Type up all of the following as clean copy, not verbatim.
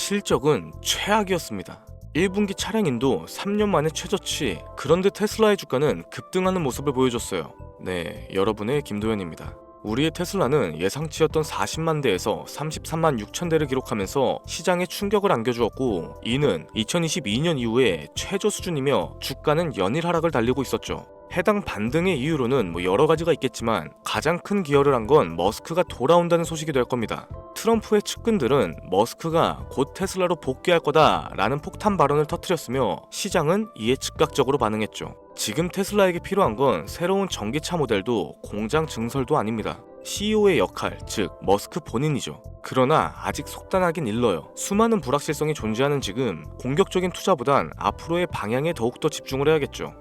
실적은 최악이었습니다. 1분기 차량인도 3년 만에 최저치. 그런데 테슬라의 주가는 급등하는 모습을 보여줬어요. 네, 여러분의 김도현입니다. 우리의 테슬라는 예상치였던 40만 대에서 33만 6천 대를 기록하면서 시장에 충격을 안겨주었고, 이는 2022년 이후에 최저 수준이며 주가는 연일 하락을 달리고 있었죠. 해당 반등의 이유로는 여러 가지가 있겠지만 가장 큰 기여를 한 건 머스크가 돌아온다는 소식이 될 겁니다. 트럼프의 측근들은 머스크가 곧 테슬라로 복귀할 거다라는 폭탄 발언을 터뜨렸으며 시장은 이에 즉각적으로 반응했죠. 지금 테슬라에게 필요한 건 새로운 전기차 모델도 공장 증설도 아닙니다. CEO의 역할, 즉 머스크 본인이죠. 그러나 아직 속단하긴 일러요. 수많은 불확실성이 존재하는 지금 공격적인 투자보단 앞으로의 방향에 더욱더 집중을 해야겠죠.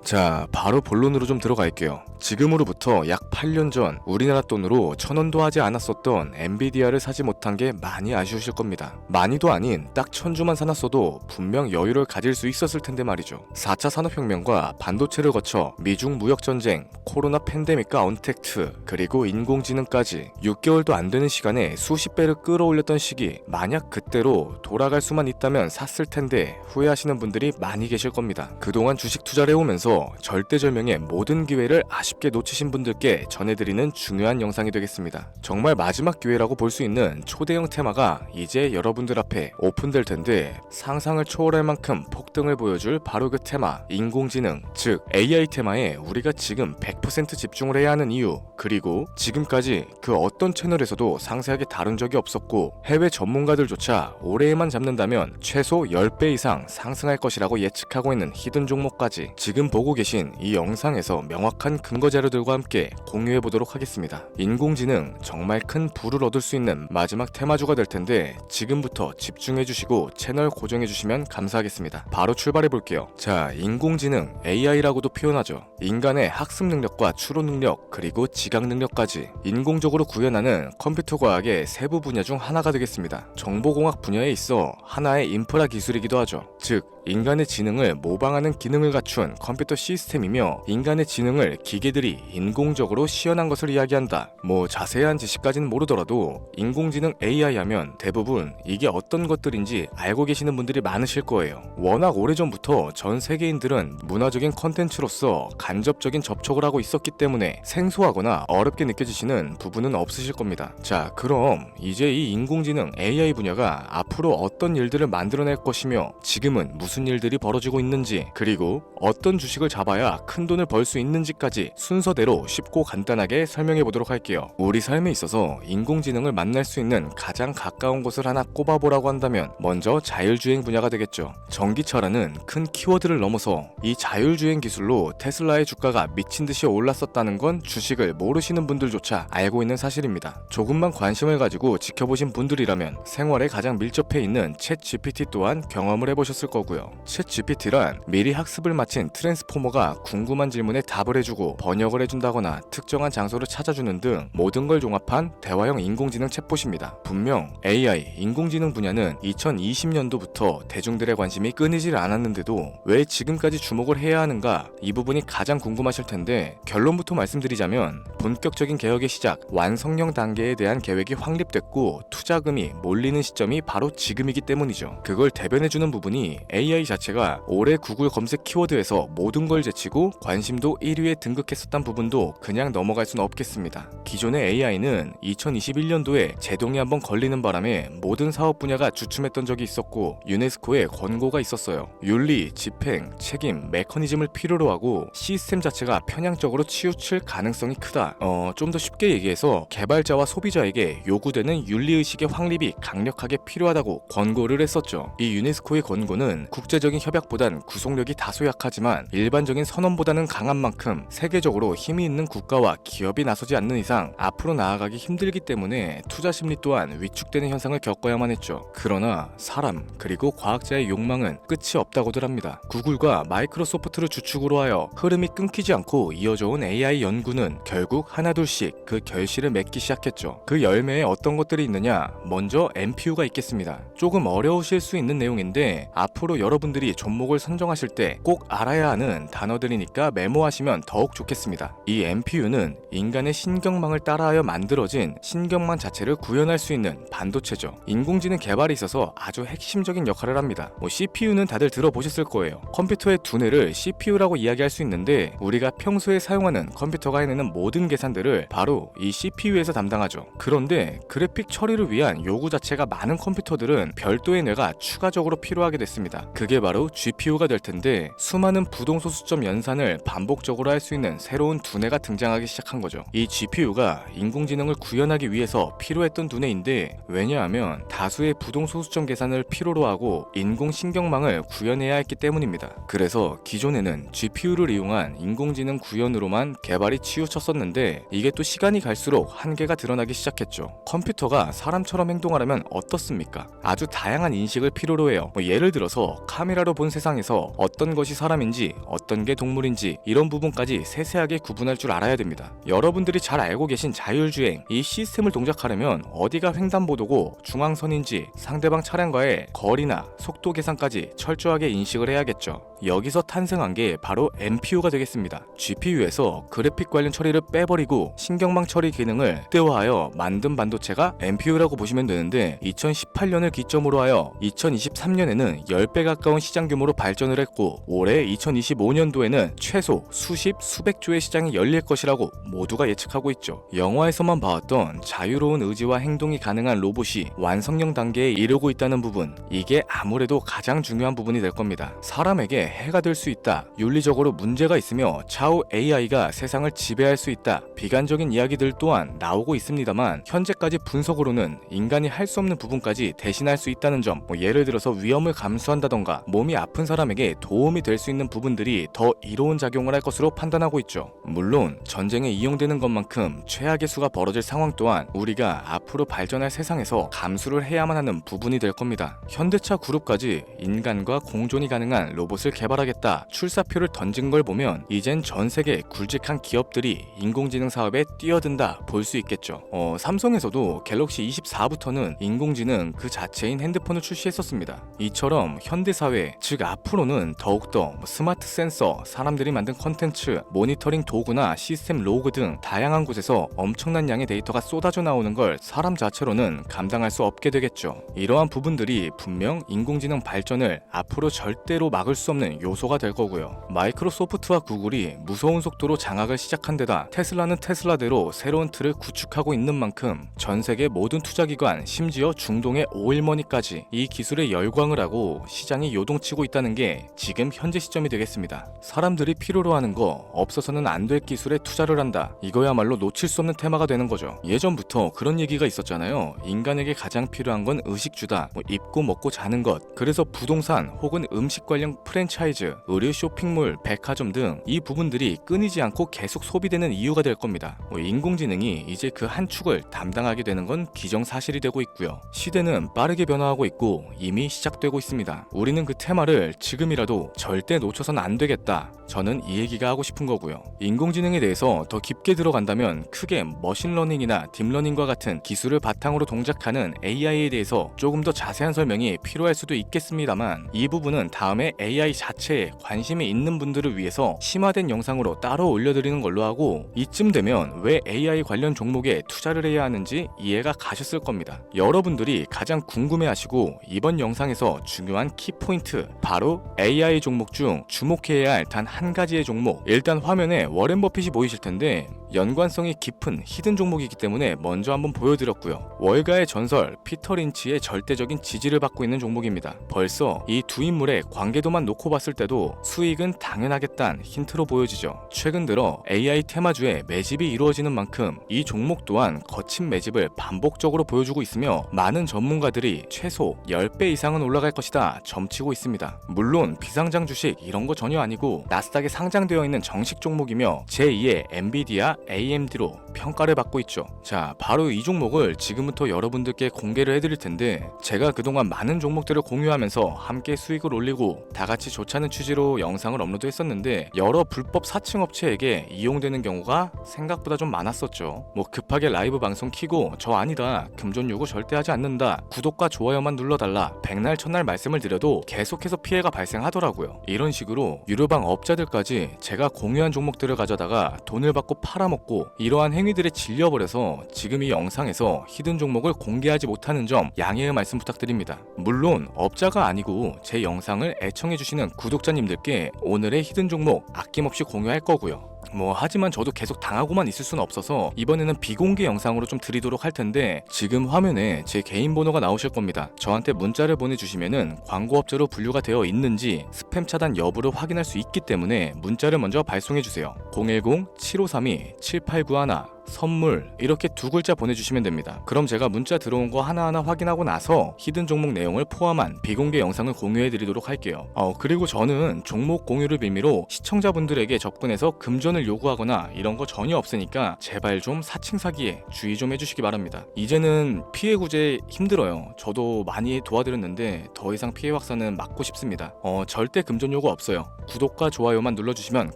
자, 바로 본론으로 좀 들어갈게요. 지금으로부터 약 8년 전 우리나라 돈으로 1,000원도 하지 않았었던 엔비디아를 사지 못한 게 많이 아쉬우실 겁니다. 많이도 아닌 딱 1,000주만 사놨어도 분명 여유를 가질 수 있었을 텐데 말이죠. 4차 산업혁명과 반도체를 거쳐 미중 무역전쟁, 코로나 팬데믹과 언택트, 그리고 인공지능까지 6개월도 안 되는 시간에 수십 배를 끌어올렸던 시기, 만약 그때로 돌아갈 수만 있다면 샀을 텐데 후회하시는 분들이 많이 계실 겁니다. 그동안 주식 투자를 해오면서 절대절명의 모든 기회를 아쉽게 놓치신 분들께 전해드리는 중요한 영상이 되겠습니다. 정말 마지막 기회라고 볼 수 있는 초대형 테마가 이제 여러분들 앞에 오픈될 텐데, 상상을 초월할 만큼 폭등을 보여줄 바로 그 테마, 인공지능, 즉 AI 테마에 우리가 지금 100% 집중을 해야 하는 이유, 그리고 지금까지 그 어떤 채널에서도 상세하게 다룬 적이 없었고 해외 전문가들조차 올해에만 잡는다면 최소 10배 이상 상승할 것이라고 예측하고 있는 히든 종목까지 지금 보고 계신 이 영상에서 명확한 근거 자료들과 함께 공유해 보도록 하겠습니다. 인공지능 정말 큰 부를 얻을 수 있는 마지막 테마주가 될 텐데 지금부터 집중해 주시고 채널 고정해 주시면 감사하겠습니다. 바로 출발해 볼게요. 자, 인공지능 AI라고도 표현하죠. 인간의 학습 능력과 추론 능력, 그리고 지각 능력까지 인공적으로 구현하는 컴퓨터 과학의 세부 분야 중 하나가 되겠습니다. 정보공학 분야에 있어 하나의 인프라 기술이기도 하죠. 즉 인간의 지능을 모방하는 기능을 갖춘 컴퓨터 시스템이며, 인간의 지능을 기계들이 인공적으로 시연한 것을 이야기한다. 자세한 지식까지는 모르더라도 인공지능 AI 하면 대부분 이게 어떤 것들인지 알고 계시는 분들이 많으실 거예요. 워낙 오래전부터 전 세계인들은 문화적인 컨텐츠로서 간접적인 접촉을 하고 있었기 때문에 생소하거나 어렵게 느껴지시는 부분은 없으실 겁니다. 자, 그럼 이제 이 인공지능 AI 분야가 앞으로 어떤 일들을 만들어낼 것이며 지금은 무슨 일들이 벌어지고 있는지, 그리고 어떤 주식을 잡아야 큰 돈을 벌 수 있는지까지 순서대로 쉽고 간단하게 설명해 보도록 할게요. 우리 삶에 있어서 인공지능을 만날 수 있는 가장 가까운 곳을 하나 꼽아보라고 한다면 먼저 자율주행 분야가 되겠죠. 전기차라는 큰 키워드를 넘어서 이 자율주행 기술로 테슬라의 주가가 미친 듯이 올랐었다는 건 주식을 모르시는 분들조차 알고 있는 사실입니다. 조금만 관심을 가지고 지켜보신 분들이라면 생활에 가장 밀접해 있는 챗 GPT 또한 경험을 해보셨을 거고요. 챗 GPT란 미리 학습을 마친 트랜스포머가 궁금한 질문에 답을 해주고 번역을 해준다거나 특정한 장소를 찾아주는 등 모든 걸 종합한 대화형 인공지능 챗봇입니다. 분명 AI, 인공지능 분야는 2020년도부터 대중들의 관심이 끊이질 않았는데도 왜 지금까지 주목을 해야 하는가, 이 부분이 가장 궁금하실 텐데, 결론부터 말씀드리자면 본격적인 개혁의 시작, 완성형 단계에 대한 계획이 확립됐고 투자금이 몰리는 시점이 바로 지금이기 때문이죠. 그걸 대변해주는 부분이 AI 자체가 올해 구글 검색 키워드에서 모든 걸 제치고 관심도 1위에 등극했었던 부분도 그냥 넘어갈 수는 없겠습니다. 기존의 AI는 2021년도에 제동이 한번 걸리는 바람에 모든 사업 분야가 주춤했던 적이 있었고 유네스코의 권고가 있었어요. 윤리, 집행, 책임, 메커니즘을 필요로 하고 시스템 자체가 편향적으로 치우칠 가능성이 크다. 좀 더 쉽게 얘기해서 개발자와 소비자에게 요구되는 윤리의식의 확립이 강력하게 필요하다고 권고를 했었죠. 이 유네스코의 권고는 국제적인 협약보단 구속력이 다소 약하지만 일반적인 선언보다는 강한 만큼 세계적으로 힘이 있는 국가와 기업이 나서지 않는 이상 앞으로 나아가기 힘들기 때문에 투자 심리 또한 위축되는 현상을 겪어야만 했죠. 그러나 사람 그리고 과학자의 욕망은 끝이 없다고들 합니다. 구글과 마이크로소프트를 주축으로 하여 흐름이 끊기지 않고 이어져온 AI 연구는 결국 하나둘씩 그 결실을 맺기 시작했죠. 그 열매에 어떤 것들이 있느냐, 먼저 NPU가 있겠습니다. 조금 어려우실 수 있는 내용인데 앞으로 여러분들이 종목을 선정하실 때 꼭 알아야 하는 단어들이니까 메모하시면 더욱 좋겠습니다. 이 NPU는 인간의 신경망을 따라하여 만들어진 신경망 자체를 구현할 수 있는 반도체죠. 인공지능 개발에 있어서 아주 핵심적인 역할을 합니다. CPU는 다들 들어보셨을 거예요. 컴퓨터의 두뇌를 CPU라고 이야기할 수 있는데 우리가 평소에 사용하는 컴퓨터가 해내는 모든 계산들을 바로 이 CPU에서 담당하죠. 그런데 그래픽 처리를 위한 요구 자체가 많은 컴퓨터들은 별도의 뇌가 추가적으로 필요하게 됐습니다. 그게 바로 GPU가 될 텐데 수많은 부동소수점 연산을 반복적으로 할 수 있는 새로운 두뇌가 등장하기 시작한 거죠. 이 GPU가 인공지능을 구현하기 위해서 필요했던 두뇌인데 왜냐하면 다수의 부동소수점 계산을 필요로 하고 인공신경망을 구현해야 했기 때문입니다. 그래서 기존에는 GPU를 이용한 인공지능 구현으로만 개발이 치우쳤었는데 이게 또 시간이 갈수록 한계가 드러나기 시작했죠. 컴퓨터가 사람처럼 행동하려면 어떻습니까? 아주 다양한 인식을 필요로 해요. 예를 들어서 카메라로 본 세상에서 어떤 것이 사람인지 어떤 게 동물인지 이런 부분까지 세세하게 구분할 줄 알아야 됩니다. 여러분들이 잘 알고 계신 자율주행, 이 시스템을 동작하려면 어디가 횡단보도고 중앙선인지 상대방 차량과의 거리나 속도 계산까지 철저하게 인식을 해야겠죠. 여기서 탄생한 게 바로 NPU가 되겠습니다. GPU에서 그래픽 관련 처리를 빼버리고 신경망 처리 기능을 극대화하여 만든 반도체가 NPU라고 보시면 되는데 2018년을 기점으로 하여 2023년에는 10배 가까운 시장 규모로 발전을 했고 올해 2025년도에는 최소 수십, 수백조의 시장이 열릴 것이라고 모두가 예측하고 있죠. 영화에서만 봐왔던 자유로운 의지와 행동이 가능한 로봇이 완성형 단계에 이르고 있다는 부분, 이게 아무래도 가장 중요한 부분이 될 겁니다. 사람에게 해가 될 수 있다, 윤리적으로 문제가 있으며 차후 AI가 세상을 지배할 수 있다, 비관적인 이야기들 또한 나오고 있습니다만 현재까지 분석으로는 인간이 할 수 없는 부분까지 대신할 수 있다는 점, 예를 들어서 위험을 감수한다던가 몸이 아픈 사람에게 도움이 될 수 있는 부분들이 더 이로운 작용을 할 것으로 판단하고 있죠. 물론 전쟁에 이용되는 것만큼 최악의 수가 벌어질 상황 또한 우리가 앞으로 발전할 세상에서 감수를 해야만 하는 부분이 될 겁니다. 현대차 그룹까지 인간과 공존이 가능한 로봇을 개발하겠다 출사표를 던진 걸 보면 이젠 전 세계 굵직한 기업들이 인공지능 사업에 뛰어든다 볼 수 있겠죠. 삼성에서도 갤럭시 24부터는 인공지능 그 자체인 핸드폰을 출시했었습니다. 이처럼 현대사회, 즉 앞으로는 더욱더 스마트 센서, 사람들이 만든 컨텐츠, 모니터링 도구나 시스템 로그 등 다양한 곳에서 엄청난 양의 데이터가 쏟아져 나오는 걸 사람 자체로는 감당할 수 없게 되겠죠. 이러한 부분들이 분명 인공지능 발전을 앞으로 절대로 막을 수 없는 요소가 될 거고요. 마이크로소프트와 구글이 무서운 속도로 장악을 시작한 데다 테슬라는 테슬라대로 새로운 틀을 구축하고 있는 만큼 전 세계 모든 투자기관, 심지어 중동의 오일머니까지 이 기술에 열광을 하고 시장이 요동치고 있다는 게 지금 현재 시점이 되겠습니다. 사람들이 필요로 하는 거, 없어서는 안 될 기술에 투자를 한다. 이거야말로 놓칠 수 없는 테마가 되는 거죠. 예전부터 그런 얘기가 있었잖아요. 인간에게 가장 필요한 건 의식주다. 입고 먹고 자는 것. 그래서 부동산 혹은 음식 관련 프랜차이즈, 의류 쇼핑몰, 백화점 등 이 부분들이 끊이지 않고 계속 소비되는 이유가 될 겁니다. 인공지능이 이제 그 한 축을 담당하게 되는 건 기정사실이 되고 있고요. 시대는 빠르게 변화하고 있고 이미 시작되고 있습니다. 우리는 그 테마를 지금이라도 절대 놓쳐선 안 되겠다. 저는 이 얘기가 하고 싶은 거고요. 인공지능에 대해서 더 깊게 들어간다면 크게 머신러닝이나 딥러닝과 같은 기술을 바탕으로 동작하는 AI에 대해서 조금 더 자세한 설명이 필요할 수도 있겠습니다만 이 부분은 다음에 AI 자체에 관심이 있는 분들을 위해서 심화된 영상으로 따로 올려드리는 걸로 하고 이쯤 되면 왜 AI 관련 종목에 투자를 해야 하는지 이해가 가셨을 겁니다. 여러분들이 가장 궁금해하시고 이번 영상에서 중요한 키포인트, 바로 AI 종목 중 주목해야 할 단 한 가지의 종목. 일단 화면에 워렌 버핏이 보이실 텐데 연관성이 깊은 히든 종목이기 때문에 먼저 한번 보여드렸고요. 월가의 전설 피터 린치의 절대적인 지지를 받고 있는 종목입니다. 벌써 이 두 인물의 관계도만 놓고 봤을 때도 수익은 당연하겠다는 힌트로 보여지죠. 최근 들어 AI 테마주에 매집이 이루어지는 만큼 이 종목 또한 거친 매집을 반복적으로 보여주고 있으며 많은 전문가들이 최소 10배 이상은 올라갈 것이다 점치고 있습니다. 물론 비상장 주식 이런 거 전혀 아니고 나스닥에 상장되어 있는 정식 종목이며 제2의 엔비디아 AMD로 평가를 받고 있죠. 자, 바로 이 종목을 지금부터 여러분들께 공개를 해드릴 텐데, 제가 그동안 많은 종목들을 공유하면서 함께 수익을 올리고 다같이 좋자는 취지로 영상을 업로드했었는데, 여러 불법 사칭 업체에게 이용되는 경우가 생각보다 좀 많았었죠. 뭐 급하게 라이브 방송 키고 저 아니다, 금전 요구 절대 하지 않는다, 구독과 좋아요만 눌러달라, 백날 천날 말씀을 드려도 계속해서 피해가 발생하더라고요. 이런 식으로 유료방 업자들까지 제가 공유한 종목들을 가져다가 돈을 받고 팔아먹고, 이러한 행위들에 질려버려서 지금 이 영상에서 히든 종목을 공개하지 못하는 점 양해의 말씀 부탁드립니다. 물론 업자가 아니고 제 영상을 애청해주시는 구독자님들께 오늘의 히든 종목 아낌없이 공유할 거고요. 하지만 저도 계속 당하고만 있을 수는 없어서 이번에는 비공개 영상으로 좀 드리도록 할 텐데, 지금 화면에 제 개인 번호가 나오실 겁니다. 저한테 문자를 보내주시면은 광고업자로 분류가 되어 있는지 스팸 차단 여부를 확인할 수 있기 때문에 문자를 먼저 발송해주세요. 010-7532-7891 선물 이렇게 두 글자 보내주시면 됩니다. 그럼 제가 문자 들어온 거 하나하나 확인하고 나서 히든 종목 내용을 포함한 비공개 영상을 공유해드리도록 할게요. 그리고 저는 종목 공유를 빌미로 시청자분들에게 접근해서 금전을 요구하거나 이런 거 전혀 없으니까 제발 좀 사칭 사기에 주의 좀 해주시기 바랍니다. 이제는 피해 구제 힘들어요. 저도 많이 도와드렸는데 더 이상 피해 확산은 막고 싶습니다. 절대 금전 요구 없어요. 구독과 좋아요만 눌러주시면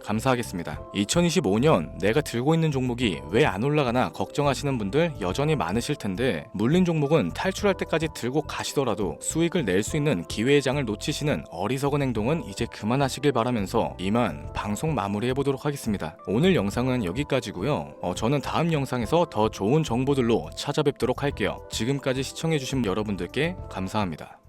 감사하겠습니다. 2025년 내가 들고 있는 종목이 왜 안 올라가나 걱정하시는 분들 여전히 많으실 텐데, 물린 종목은 탈출할 때까지 들고 가시더라도 수익을 낼 수 있는 기회의 장을 놓치시는 어리석은 행동은 이제 그만하시길 바라면서 이만 방송 마무리해보도록 하겠습니다. 오늘 영상은 여기까지고요. 저는 다음 영상에서 더 좋은 정보들로 찾아뵙도록 할게요. 지금까지 시청해주신 여러분들께 감사합니다.